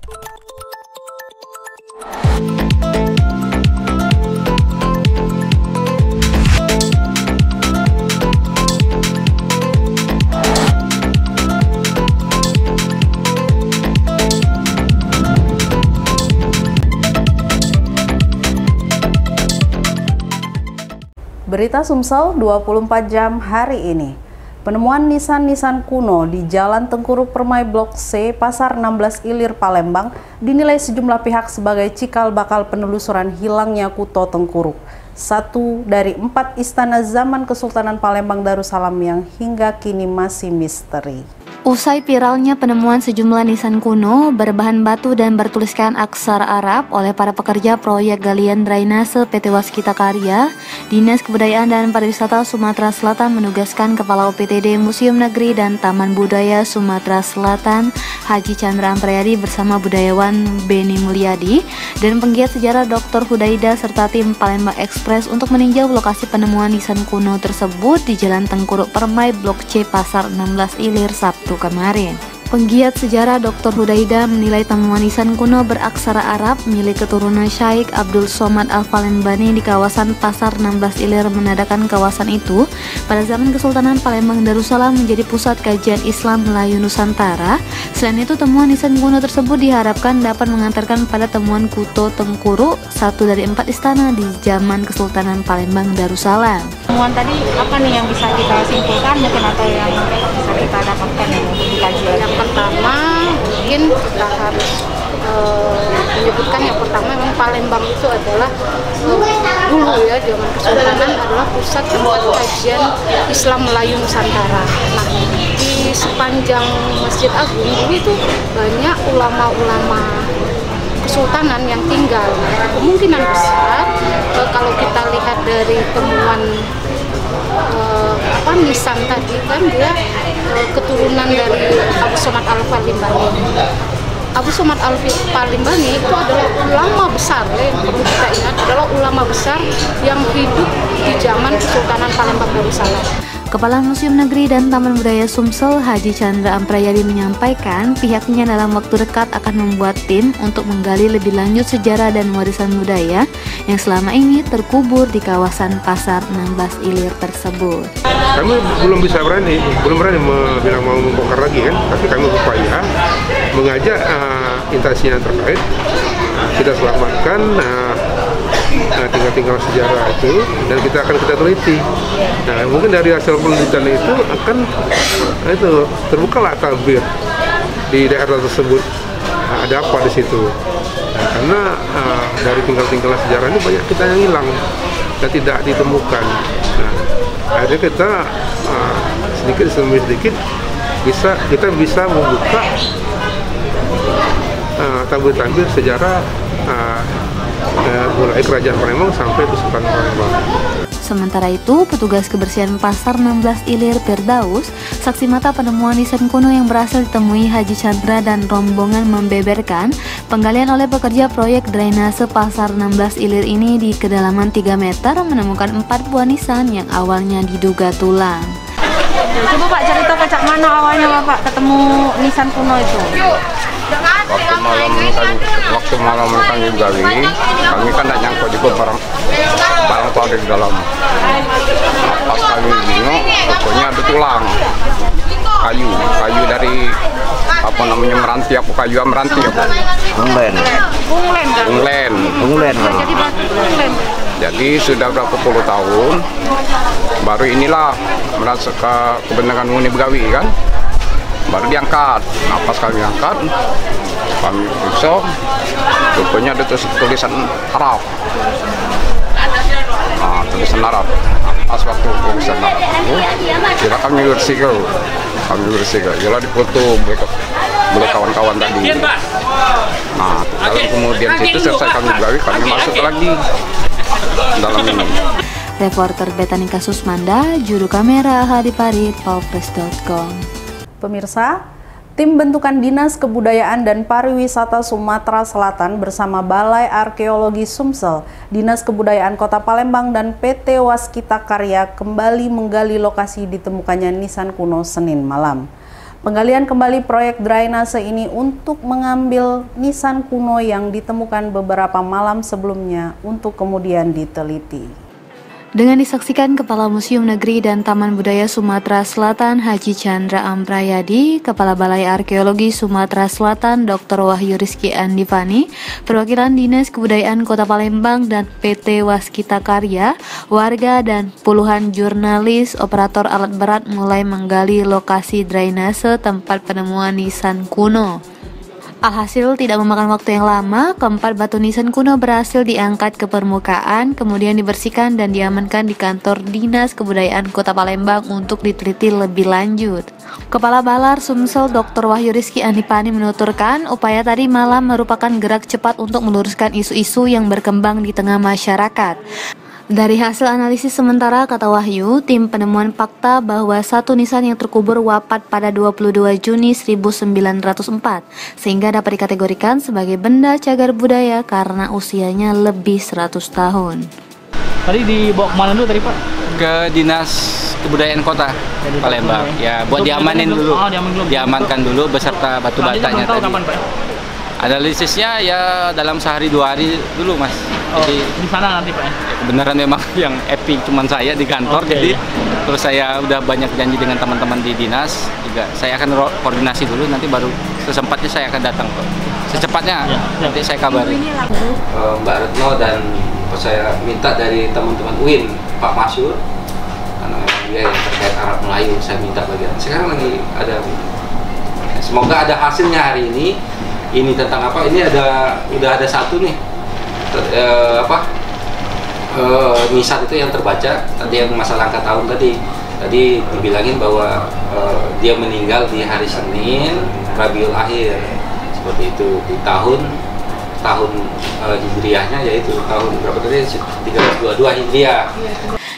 Berita Sumsel 24 jam hari ini. Penemuan nisan-nisan kuno di Jalan Tengkuruk Permai Blok C, Pasar 16 Ilir, Palembang dinilai sejumlah pihak sebagai cikal bakal penelusuran hilangnya kuto Tengkuruk, satu dari 4 istana zaman Kesultanan Palembang Darussalam yang hingga kini masih misteri. Usai viralnya penemuan sejumlah nisan kuno berbahan batu dan bertuliskan aksara Arab oleh para pekerja proyek galian drainase PT Waskita Karya, Dinas Kebudayaan dan Pariwisata Sumatera Selatan menugaskan Kepala UPTD Museum Negeri dan Taman Budaya Sumatera Selatan, Haji Chandra Amprayadi bersama budayawan Beni Mulyadi dan penggiat sejarah Dr. Hudaida serta tim Palembang Express untuk meninjau lokasi penemuan nisan kuno tersebut di Jalan Tengkuruk Permai Blok C, Pasar 16 Ilir, Sabtu kemarin. Penggiat sejarah Dr. Hudaida menilai temuan nisan kuno beraksara Arab milik keturunan Syaikh Abdul Somad Al-Palembani di kawasan Pasar 16 Ilir menandakan kawasan itu pada zaman Kesultanan Palembang Darussalam menjadi pusat kajian Islam Melayu Nusantara. Selain itu, temuan nisan kuno tersebut diharapkan dapat mengantarkan pada temuan kuto Tengkuruk, satu dari 4 istana di zaman Kesultanan Palembang Darussalam. Temuan tadi apa nih yang bisa kita simpulkan mungkin atau yang bisa kita dapatkan yang untuk dikaji? Yang pertama mungkin kita harus menyebutkan yang pertama memang Palembang itu adalah dulu ya zaman Kesultanan adalah pusat tempat kajian Islam Melayu Nusantara. Nah, di sepanjang Masjid Agung dulu itu banyak ulama-ulama Kesultanan yang tinggal. Kemungkinan besar kalau kita lihat dari temuan nisan tadi kan dia keturunan dari Abu Somad Al-Palembani. Abu Somad Al-Palembani itu adalah ulama besar yang perlu kita ingat, adalah ulama besar yang hidup di zaman Kesultanan Palembang Darussalam. Kepala Museum Negeri dan Taman Budaya Sumsel, Haji Chandra Amprayadi menyampaikan pihaknya dalam waktu dekat akan membuat tim untuk menggali lebih lanjut sejarah dan warisan budaya yang selama ini terkubur di kawasan Pasar 16 Ilir tersebut. Kami belum berani bilang mau membongkar lagi kan, tapi kami berupaya mengajak instansi yang terkait kita selamatkan tinggal sejarah itu dan kita teliti. Nah, mungkin dari hasil penelitian itu akan terbukalah tabir di daerah tersebut. Ada apa di situ? Nah, karena dari tinggal sejarah ini banyak kita yang hilang dan tidak ditemukan. Nah, akhirnya kita sedikit demi sedikit kita bisa membuka tabir-tabir sejarah mulai Kerajaan Palembang sampai Kesultanan Palembang. Sementara itu, petugas kebersihan Pasar 16 Ilir Firdaus, saksi mata penemuan nisan kuno yang berhasil ditemui Haji Chandra dan rombongan membeberkan penggalian oleh pekerja proyek drainase Pasar 16 Ilir ini di kedalaman 3 meter menemukan 4 buah nisan yang awalnya diduga tulang. Coba Pak cerita kecak mana awalnya Bapak ketemu nisan kuno itu? Waktu malam kami gali, kami kan tidak nyangkut itu barang itu ada di dalam. Pas kami bingung, pokoknya ada tulang kayu dari meranti Unglen. Jadi sudah berapa puluh tahun baru inilah merasa kebenaran Muni Begawi kan, baru diangkat. Nah, pas kami angkat, kami periksa, rupanya ada tulisan Arab. Nah, tulisan Arab. Pas waktu tulisan Arab itu, kira kami bersihkan, kira dipoto boleh kawan-kawan tadi. Nah, kalau kemudian situ selesai kami Begawi, kami masuk lagi dalam ini. Reporter Betanika Susmanda, juru kamera Hadi Parit, Polpres.com. Pemirsa, tim bentukan Dinas Kebudayaan dan Pariwisata Sumatera Selatan bersama Balai Arkeologi Sumsel, Dinas Kebudayaan Kota Palembang dan PT Waskita Karya kembali menggali lokasi ditemukannya nisan kuno Senin malam. Penggalian kembali proyek drainase ini untuk mengambil nisan kuno yang ditemukan beberapa malam sebelumnya untuk kemudian diteliti. Dengan disaksikan Kepala Museum Negeri dan Taman Budaya Sumatera Selatan Haji Chandra Amprayadi, Kepala Balai Arkeologi Sumatera Selatan Dr. Wahyu Rizky Andifani, perwakilan Dinas Kebudayaan Kota Palembang dan PT Waskita Karya, warga dan puluhan jurnalis operator alat berat mulai menggali lokasi drainase tempat penemuan nisan kuno. Alhasil tidak memakan waktu yang lama, keempat batu nisan kuno berhasil diangkat ke permukaan, kemudian dibersihkan dan diamankan di kantor Dinas Kebudayaan Kota Palembang untuk diteliti lebih lanjut. Kepala Balar Sumsel Dr. Wahyu Rizky Andifani menuturkan, upaya tadi malam merupakan gerak cepat untuk meluruskan isu-isu yang berkembang di tengah masyarakat. Dari hasil analisis sementara, kata Wahyu, tim penemuan fakta bahwa satu nisan yang terkubur wafat pada 22 Juni 1904, sehingga dapat dikategorikan sebagai benda cagar budaya karena usianya lebih 100 tahun. Tadi dibawa kemana dulu tadi Pak? Ke Dinas Kebudayaan Kota Palembang. Ya, buat diamanin dulu. Diamankan dulu beserta batu batanya tadi. Kapan, Pak? Analisisnya ya dalam sehari 2 hari dulu, Mas. Jadi di sana nanti Pak. Kebenaran memang yang epic cuman saya di kantor, jadi terus saya udah banyak janji dengan teman-teman di dinas juga. Saya akan koordinasi dulu, nanti baru sesempatnya saya akan datang kok. Secepatnya nanti saya kabari. Mbak Retno dan saya minta dari teman-teman UIN, Pak Masyur, karena memang dia yang terkait Arab Melayu, saya minta bagian. Sekarang lagi ada, semoga ada hasilnya hari ini. Ini tentang apa? Ini udah ada satu nih, nisan itu yang terbaca tadi, yang masalah angka tahun tadi dibilangin bahwa dia meninggal di hari Senin Rabiul Akhir, seperti itu, di tahun Hijriahnya, yaitu tahun berapa tadi, 1322 Hijriah.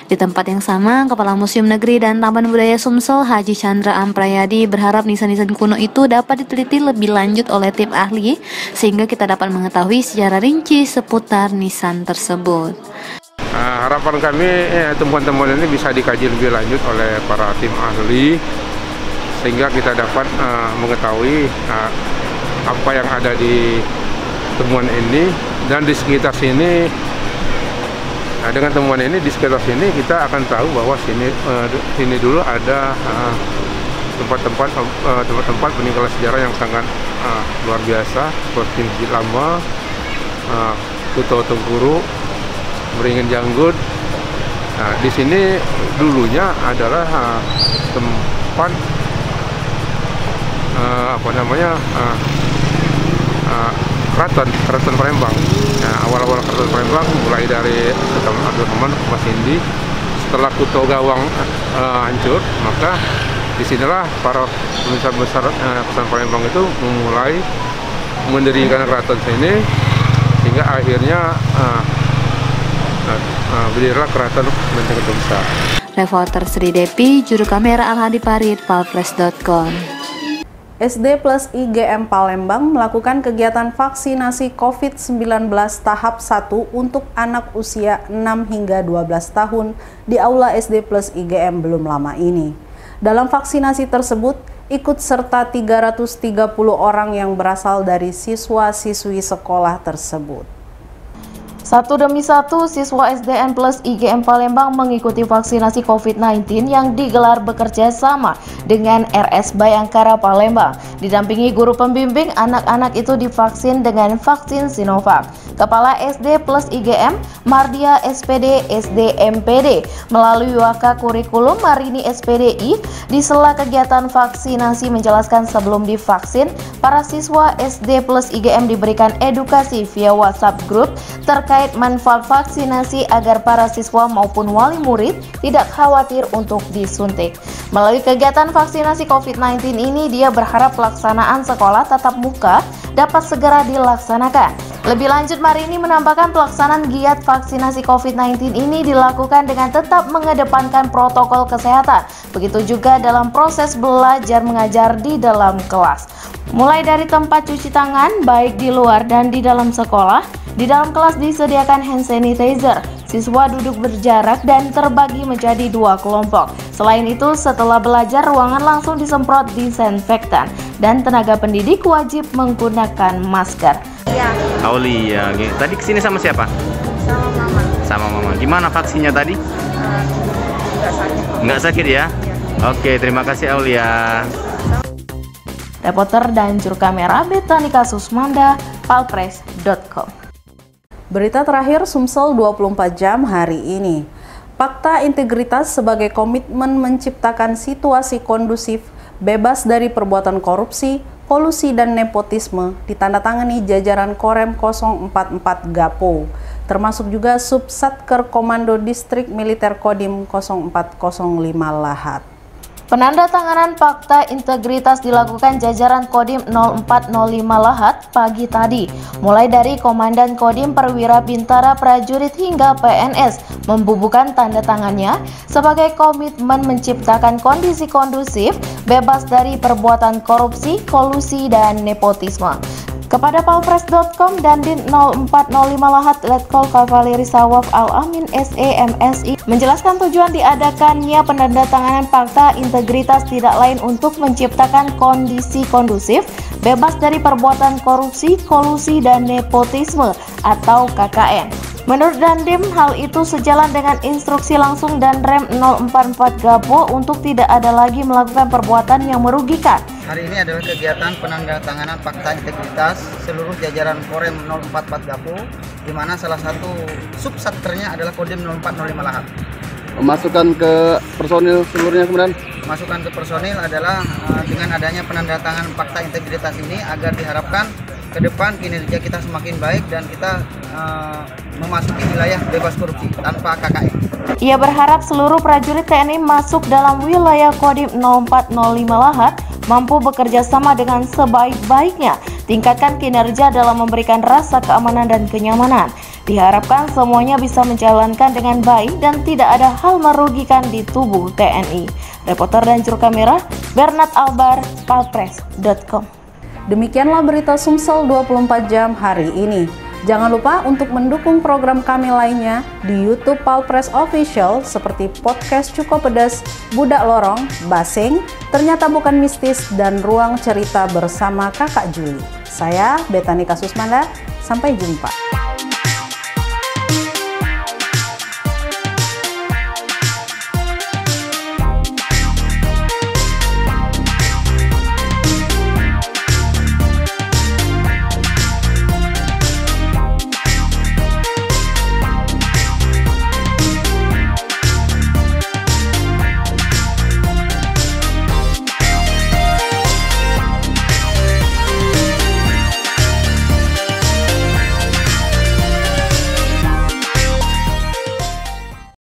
Di tempat yang sama, Kepala Museum Negeri dan Taman Budaya Sumsel Haji Chandra Amprayadi berharap nisan-nisan kuno itu dapat diteliti lebih lanjut oleh tim ahli sehingga kita dapat mengetahui secara rinci seputar nisan tersebut. Harapan kami temuan-temuan ini bisa dikaji lebih lanjut oleh para tim ahli sehingga kita dapat mengetahui apa yang ada di temuan ini, dan di sekitar sini. Dengan temuan ini di sekitar sini kita akan tahu bahwa sini dulu ada tempat peninggalan sejarah yang sangat luar biasa, seperti Masjid Lama, Kuto Tengkuru, Beringin Janggut. Nah, di sini dulunya adalah tempat Keraton Palembang. Nah, awal-awal Keraton Palembang mulai dari Sultan Abdul Rahman ke Mas Indi. Setelah Kuto Gawang hancur, maka disinilah para pembesar besar Keraton Palembang itu memulai mendirikan keraton sini, sehingga akhirnya berdirilah Keraton Menteng Besar. Reporter Sri Depi, juru kamera Al-Hadi Farid, palpres.com. SD plus IGM Palembang melakukan kegiatan vaksinasi COVID-19 tahap 1 untuk anak usia 6 hingga 12 tahun di Aula SD plus IGM belum lama ini. Dalam vaksinasi tersebut, ikut serta 330 orang yang berasal dari siswa-siswi sekolah tersebut. Satu demi satu, siswa SDN plus IGM Palembang mengikuti vaksinasi COVID-19 yang digelar bekerja sama dengan RS Bayangkara Palembang. Didampingi guru pembimbing, anak-anak itu divaksin dengan vaksin Sinovac. Kepala SD plus IGM, Mardia SPD SD MPD, melalui Waka Kurikulum Marini SPDI, di sela kegiatan vaksinasi menjelaskan sebelum divaksin, para siswa SD plus IGM diberikan edukasi via WhatsApp Group terkait manfaat vaksinasi agar para siswa maupun wali murid tidak khawatir untuk disuntik. Melalui kegiatan vaksinasi COVID-19 ini, dia berharap pelaksanaan sekolah tatap muka dapat segera dilaksanakan. Lebih lanjut, Marini menambahkan pelaksanaan giat vaksinasi COVID-19 ini dilakukan dengan tetap mengedepankan protokol kesehatan. Begitu juga dalam proses belajar mengajar di dalam kelas. Mulai dari tempat cuci tangan, baik di luar dan di dalam sekolah. Di dalam kelas disediakan hand sanitizer, Siswa duduk berjarak dan terbagi menjadi 2 kelompok. Selain itu, setelah belajar, ruangan langsung disemprot disinfektan dan tenaga pendidik wajib menggunakan masker. Iya. Aulia, tadi kesini sama siapa? Sama mama. Sama mama. Gimana vaksinnya tadi? Nggak sakit. Nggak sakit ya? Oke, terima kasih Aulia. Reporter dan juru kamera Betanika Susmanda, palpres.com. Berita terakhir Sumsel 24 jam hari ini. Fakta integritas sebagai komitmen menciptakan situasi kondusif, bebas dari perbuatan korupsi, kolusi dan nepotisme ditandatangani jajaran Korem 044 Gapo, termasuk juga Subsatker Komando Distrik Militer Kodim 0405 Lahat. Penandatanganan fakta integritas dilakukan jajaran Kodim 0405 Lahat pagi tadi. Mulai dari Komandan Kodim Perwira Bintara Prajurit hingga PNS membubuhkan tanda tangannya sebagai komitmen menciptakan kondisi kondusif, bebas dari perbuatan korupsi, kolusi, dan nepotisme. Kepada palpres.com dan Din 0405 Lahat, Letkol Kavaleri Sawaf Al-Amin SEMSI menjelaskan tujuan diadakannya penandatanganan fakta integritas tidak lain untuk menciptakan kondisi kondusif, bebas dari perbuatan korupsi, kolusi, dan nepotisme atau KKN. Menurut Dandim, hal itu sejalan dengan instruksi langsung dan Rem 044 Gapo untuk tidak ada lagi melakukan perbuatan yang merugikan. Hari ini adalah kegiatan penandatanganan fakta integritas seluruh jajaran Korem 044 Gapo, di mana salah satu subsatkernya adalah Kodim 0405 Lahat. Masukan ke personil seluruhnya kemudian? Masukan ke personil adalah dengan adanya penandatanganan fakta integritas ini agar diharapkan ke depan kinerja kita semakin baik dan kita memasuki wilayah bebas korupsi tanpa KKN. Ia berharap seluruh prajurit TNI masuk dalam wilayah Kodim 0405 Lahat mampu bekerja sama dengan sebaik-baiknya, tingkatkan kinerja dalam memberikan rasa keamanan dan kenyamanan. Diharapkan semuanya bisa menjalankan dengan baik dan tidak ada hal merugikan di tubuh TNI. Reporter dan juru kamera Bernard Albar, palpres.com. Demikianlah berita Sumsel 24 jam hari ini. Jangan lupa untuk mendukung program kami lainnya di YouTube Palpres Official seperti podcast Cuko Pedas, Budak Lorong, Basing, Ternyata Bukan Mistis, dan Ruang Cerita bersama Kakak Juli. Saya Betanika Susmanda, sampai jumpa.